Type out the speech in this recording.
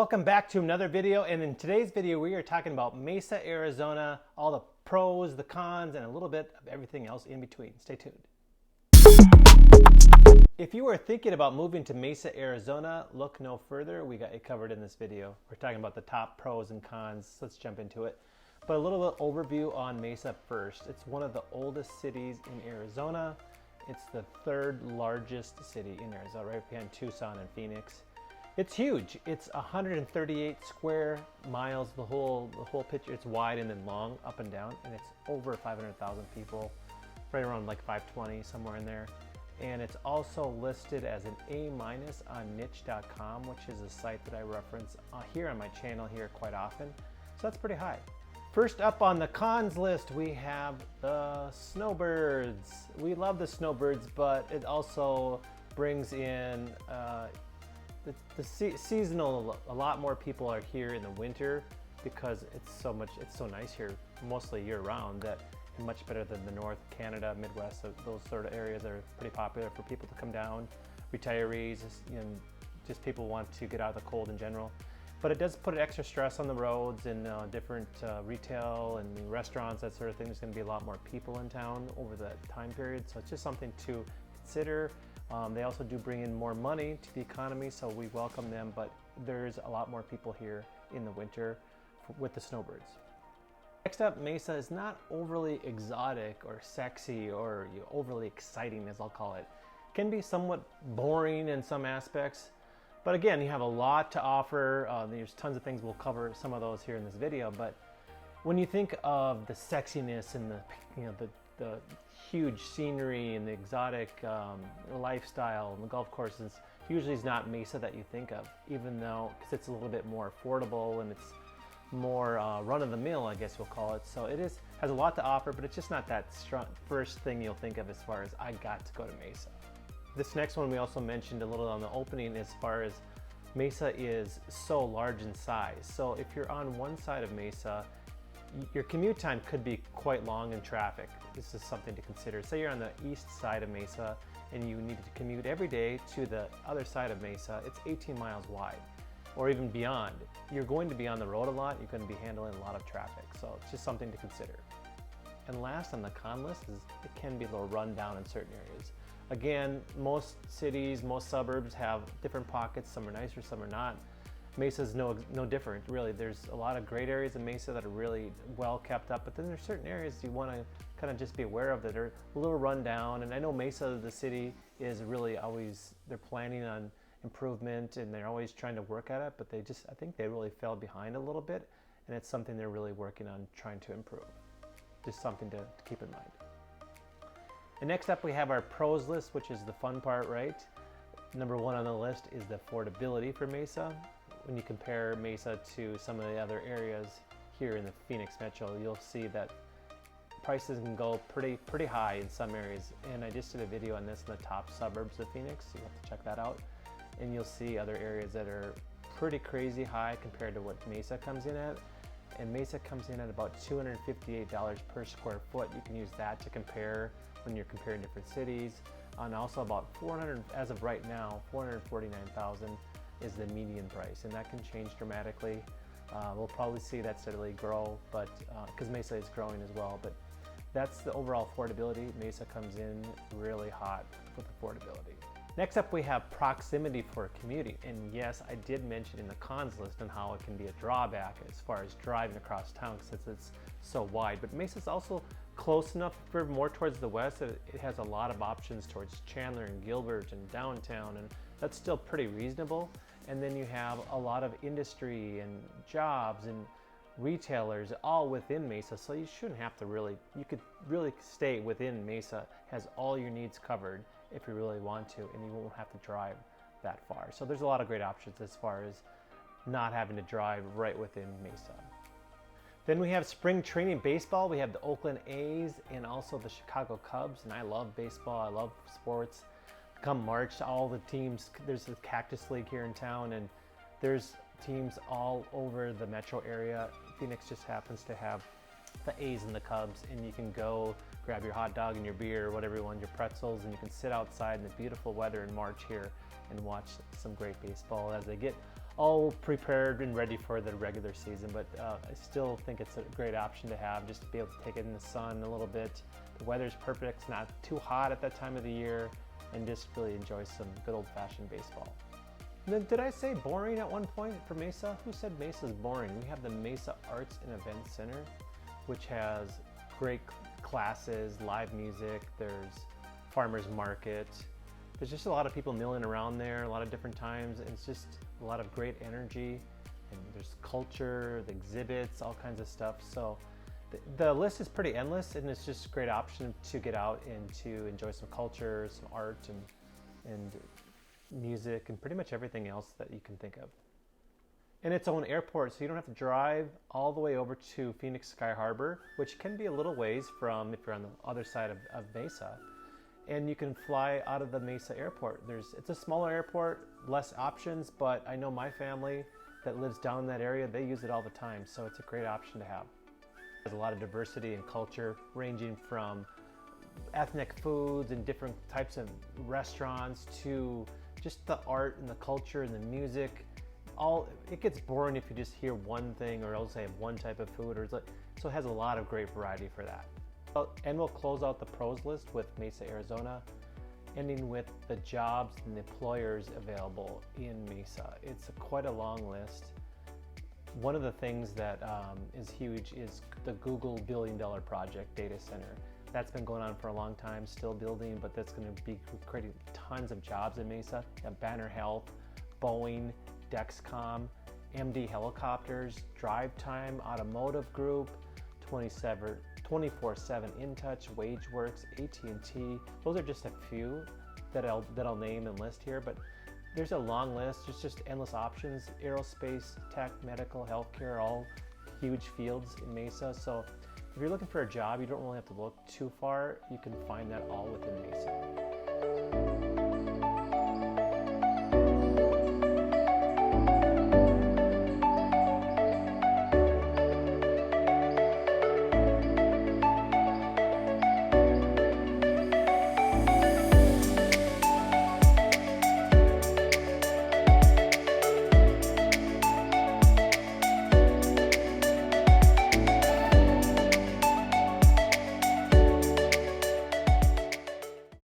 Welcome back to another video, and in today's video we are talking about Mesa, Arizona, all the pros, the cons, and a little bit of everything else in between. Stay tuned. If you are thinking about moving to Mesa, Arizona, look no further. We got it covered in this video. We're talking about the top pros and cons. Let's jump into it. But a little bit overview on Mesa first. It's one of the oldest cities in Arizona. It's the third largest city in Arizona, right behind Tucson and Phoenix. It's huge. It's 138 square miles, the whole picture. It's wide and then long, up and down, and it's over 500,000 people, right around like 520, somewhere in there. And it's also listed as an A- on niche.com, which is a site that I reference here on my channel here quite often. So that's pretty high. First up on the cons list, we have the Snowbirds. We love the Snowbirds, but it also brings in the seasonal. A lot more people are here in the winter because it's so nice here, mostly year round, that much better than the North, Canada, Midwest. So those sort of areas are pretty popular for people to come down, retirees, just people want to get out of the cold in general. But it does put extra stress on the roads and different retail and restaurants, that sort of thing. There's going to be a lot more people in town over that time period, so it's just something to consider. They also do bring in more money to the economy, so we welcome them, but there's a lot more people here in the winter with the Snowbirds. Next up, Mesa is not overly exotic or sexy or overly exciting, as I'll call it. It can be somewhat boring in some aspects, but again, you have a lot to offer. There's tons of things. We'll cover some of those here in this video, but when you think of the sexiness and the huge scenery and the exotic lifestyle and the golf courses, usually is not Mesa that you think of, even though because it's a little bit more affordable and it's more run-of-the-mill, I guess you'll call it. So it has a lot to offer, but it's just not that strong first thing you'll think of as far as I got to go to Mesa. This next one we also mentioned a little on the opening, as far as Mesa is so large in size. So if you're on one side of Mesa, your commute time could be quite long in traffic. This is something to consider. Say you're on the east side of Mesa and you need to commute every day to the other side of Mesa. It's 18 miles wide, or even beyond. You're going to be on the road a lot. You're going to be handling a lot of traffic. So it's just something to consider. And last on the con list is it can be a little run down in certain areas. Again, most cities, most suburbs have different pockets. Some are nicer, some are not. Mesa's no different, really. There's a lot of great areas in Mesa that are really well kept up, but then there's certain areas you want to kind of just be aware of that are a little run down. And I know Mesa, the city, is really always, they're planning on improvement and they're always trying to work at it, but I think they really fell behind a little bit, and it's something they're really working on trying to improve. Just something to keep in mind. And next up we have our pros list, which is the fun part, right? Number one on the list is the affordability for Mesa. When you compare Mesa to some of the other areas here in the Phoenix Metro, you'll see that prices can go pretty high in some areas. And I just did a video on this in the top suburbs of Phoenix. You have to check that out. And you'll see other areas that are pretty crazy high compared to what Mesa comes in at. And Mesa comes in at about $258 per square foot. You can use that to compare when you're comparing different cities. And also about 400, as of right now, 449,000 is the median price, and that can change dramatically. We'll probably see that steadily grow, but because Mesa is growing as well. But that's the overall affordability. Mesa comes in really hot with affordability. Next up, we have proximity for commuting. And yes, I did mention in the cons list on how it can be a drawback as far as driving across town since it's so wide. But Mesa's also close enough for more towards the west that it has a lot of options towards Chandler and Gilbert and downtown, and that's still pretty reasonable. And then you have a lot of industry and jobs and retailers all within Mesa, so you shouldn't have to you could really stay within Mesa, has all your needs covered if you really want to, and you won't have to drive that far. So there's a lot of great options as far as not having to drive right within Mesa. Then we have spring training baseball. We have the Oakland A's and also the Chicago Cubs, and I love baseball, I love sports. Come March, all the teams, there's the Cactus League here in town, and there's teams all over the metro area. Phoenix just happens to have the A's and the Cubs, and you can go grab your hot dog and your beer or whatever you want, your pretzels, and you can sit outside in the beautiful weather in March here and watch some great baseball as they get all prepared and ready for the regular season, but I still think it's a great option to have, just to be able to take it in the sun a little bit. The weather's perfect, it's not too hot at that time of the year, and just really enjoy some good old-fashioned baseball. And then, did I say boring at one point for Mesa? Who said Mesa's boring? We have the Mesa Arts and Events Center, which has great classes, live music, there's farmers market. There's just a lot of people milling around there, a lot of different times, and it's just a lot of great energy, and there's culture, the exhibits, all kinds of stuff. So the list is pretty endless, and it's just a great option to get out and to enjoy some culture, some art, and music, and pretty much everything else that you can think of. And its own airport, so you don't have to drive all the way over to Phoenix Sky Harbor, which can be a little ways from if you're on the other side of Mesa. And you can fly out of the Mesa airport. It's a smaller airport, less options, but I know my family that lives down in that area, they use it all the time, so it's a great option to have. There's a lot of diversity and culture, ranging from ethnic foods and different types of restaurants to just the art and the culture and the music. It gets boring if you just hear one thing, or else they have one type of food, so it has a lot of great variety for that. And we'll close out the pros list with Mesa, Arizona, ending with the jobs and the employers available in Mesa. It's quite a long list. One of the things that is huge is the Google $1 billion project data center. That's been going on for a long time, still building, but that's going to be creating tons of jobs in Mesa. Banner Health, Boeing, Dexcom, MD Helicopters, Drive Time, Automotive Group, 24/7 InTouch, WageWorks, AT&T. Those are just a few that I'll name and list here, but there's a long list. There's just endless options. Aerospace, tech, medical, healthcare, all huge fields in Mesa. So if you're looking for a job, you don't really have to look too far. You can find that all within Mesa.